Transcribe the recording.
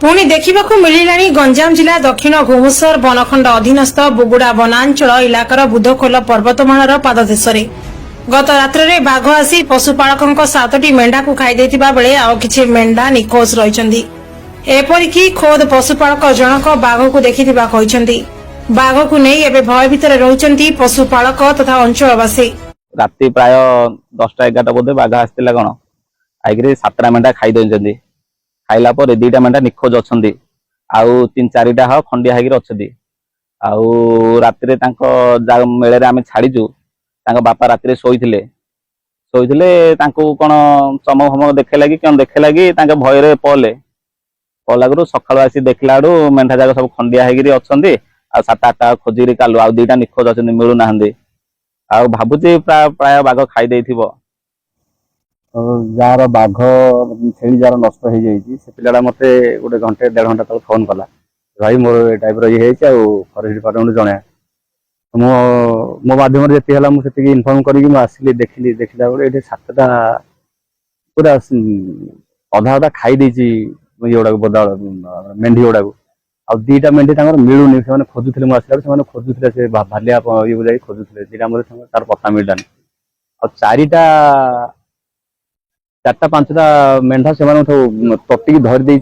पुणी देखा मिलला गंजाम जिला दक्षिण घुमुसर बनखंड अधीनस्थ बुगुड़ा वनांचल इलाकार बुधखोल पर्वतमालार पाददेश गत रात्रे बाघ आसी पशुपालकों 7टी मेंढा को खाई बेले आउ कि मेंढा निखोज रही एपरिक खोद पशुपालक जनक बाघ को देखि बाघ को नहीं एवं भय भितर रही पशुपालक तथा अंचलवासी। राति प्राय 10टा 11टा बोधे बाघ आसला कौन आई 7टा मेंढा खाई खाइला पर 2टा मेंढा निखोज अच्छा आउ 3-4टा ह खंडिया होगी आउ राति मेले आम छाड़ीचु बापा राति शोले कौन चमक फमक देखेला कि कौन देखेला कि भयर पलू सका आसी देखला मेंढा जाक सब खंडिया होगी अच्छा 7-8टा खोजिकी कालु आउ 2टा निखोज अच्छा मिलूना आ भावुची प्राय बाघ खाई जार बाघ छेली जार नष्ट हो जाइए से पिला मत गोटे घंटे 1.5 घंटा तक फोन कला भाई मोर टाइप फरेस्ट डिपार्टमेंट जन मो माध्यम जी मुझे इनफर्म करी आसली देखिली देखला बेले 7टा पूरा अधा अधा खाई ये बदा मेंढी गुड़ा आ 2टा मेंढी मिलूनी से खोजुले मुझे आसला खोजुले से भालिया ये जाए खोजुले 2टा तार पता मिललानी आ 4टा 5टा मेंढा से तटिकी धरी